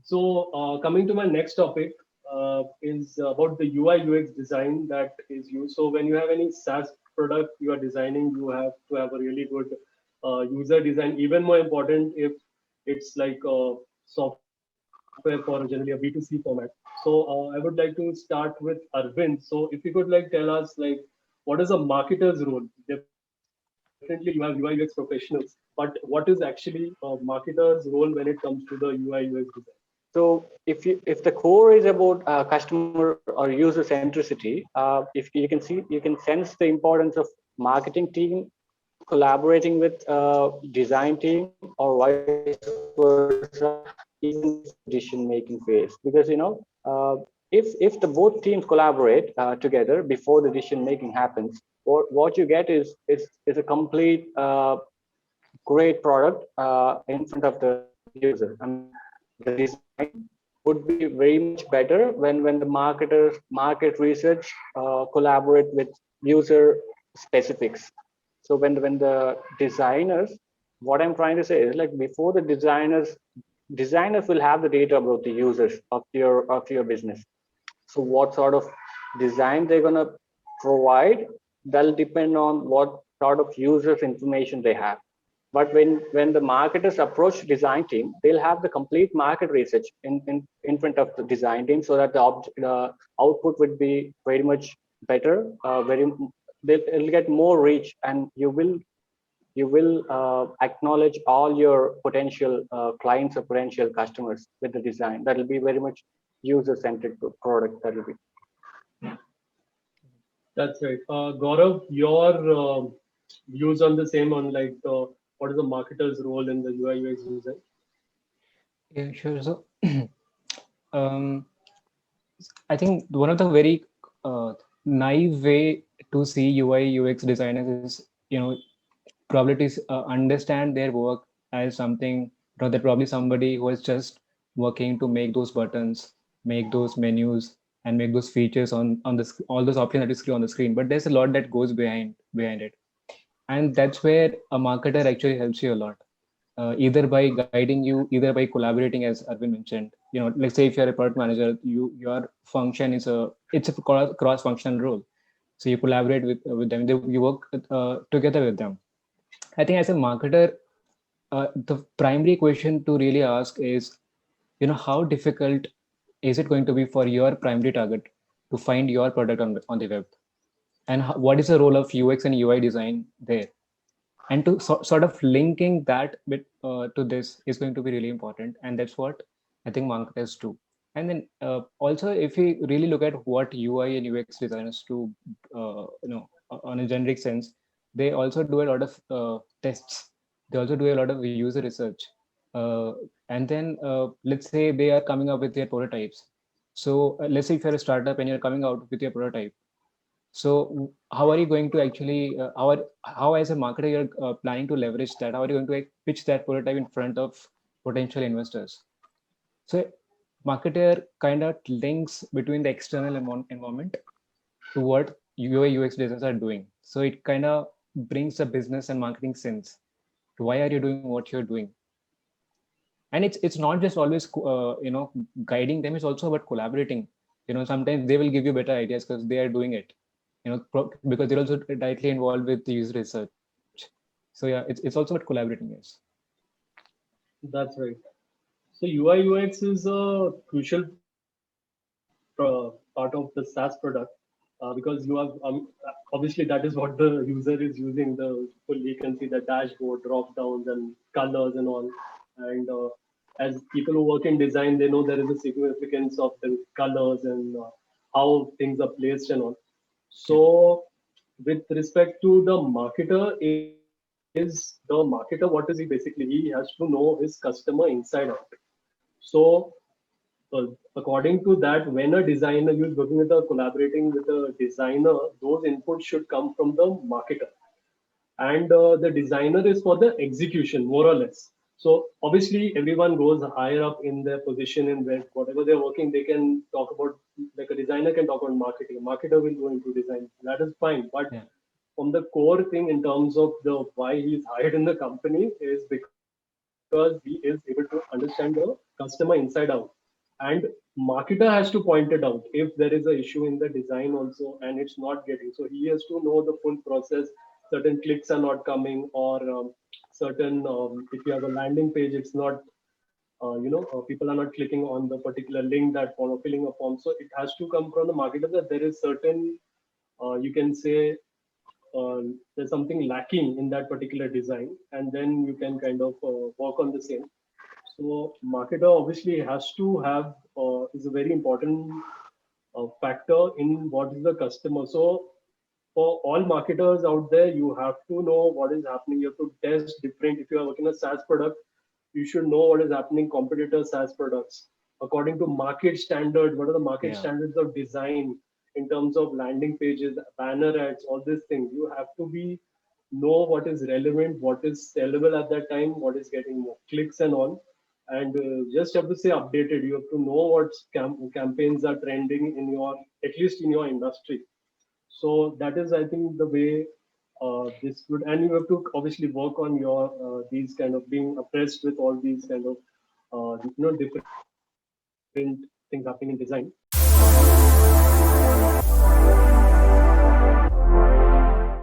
Coming to my next topic is about the UI UX design that is used. So when you have any SaaS product you are designing, you have to have a really good user design. Even more important if it's like software for generally a B2C format. I would like to start with Arvind. So if you could like tell us like what is a marketer's role? Definitely you have UI UX professionals, but what is actually a marketer's role when it comes to the UI UX design? So if the core is about customer or user centricity, if you can see, you can sense the importance of marketing team collaborating with design team or vice versa, even before the decision making phase. Because if the both teams collaborate together before the decision making happens, what you get is a complete great product in front of the user. I mean, the design would be very much better when the marketers market research collaborate with user specifics. So when the designers, what I'm trying to say is like before the designers will have the data about the users of your business. So what sort of design they're gonna provide, that'll depend on what sort of users information they have. But when the marketers approach design team, they'll have the complete market research in front of the design team, so that the output would be very much better. They'll get more reach, and you will acknowledge all your potential clients or potential customers with the design. That will be very much user centric product. That will be. That's right. Gaurav, your views on the same on like what is the marketer's role in the UI UX design? Yeah, sure. So, um, I think one of the very naive way to see UI UX designers is, probably to understand their work as something, that probably somebody who is just working to make those buttons, make those menus, and make those features on all those options that you see on the screen. But there's a lot that goes behind it, and that's where a marketer actually helps you a lot. Either by guiding you, either by collaborating, as Arvind mentioned. Let's say if you're a product manager, your function is it's a cross functional role. So you collaborate with them, you work together with them. I think as a marketer, the primary question to really ask is, how difficult is it going to be for your primary target to find your product on the web, and what is the role of UX and UI design there? And to sort of linking that bit to this is going to be really important, and that's what I think marketers do. And then also, if we really look at what UI and UX designers do, on a generic sense, they also do a lot of tests. They also do a lot of user research, uh, and then let's say they are coming up with their prototypes. So let's say if you're a startup and you're coming out with your prototype, so how are you going to actually, how as a marketer you're planning to leverage that? How are you going to pitch that prototype in front of potential investors? So marketer kind of links between the external environment to what UI UX designers are doing. So it kind of brings a business and marketing sense. Why are you doing what you're doing? And it's not just always guiding them. It's also about collaborating. Sometimes they will give you better ideas because they are doing it, because they're also directly involved with the user research. So yeah, it's also about collaborating. Yes. That's right. So UI UX is a crucial part of the SaaS product because you have obviously that is what the user is using. The full you can see the dashboard, drop downs, and colors and all. And as people who work in design, they know there is a significance of the colors and how things are placed and all. So, with respect to the marketer, is the marketer what is he basically? He has to know his customer inside out. So, according to that, when a designer you're working with a collaborating with a designer, those inputs should come from the marketer, and the designer is for the execution, more or less. So obviously, everyone goes higher up in their position in where whatever they're working, they can talk about like a designer can talk about marketing. A marketer will go into design. That is fine, but Yeah. from the core thing in terms of the why he's hired in the company is because he is able to understand the customer inside out. and marketer has to point it out if there is an issue in the design also and it's not getting. So he has to know the full process. Certain clicks are not coming, or certain if you have a landing page, it's not people are not clicking on the particular link that for filling a form. So it has to come from the marketer that there is certain you can say there's something lacking in that particular design, and then you can kind of work on the same. So marketer obviously has to have is a very important factor in what is the customer. So for all marketers out there, you have to know what is happening. You have to test different. If you are working a SaaS product, you should know what is happening competitor SaaS products according to market standards. What are the market standards of design in terms of landing pages, banner ads, all these things? You have to be know what is relevant, what is sellable at that time, what is getting more clicks and all, and just have to say updated. You have to know what campaigns are trending in your, at least in your industry. So that is, I think, the way this would, and you have to obviously work on your these kind of being appraised with all these kind of different things happening in design.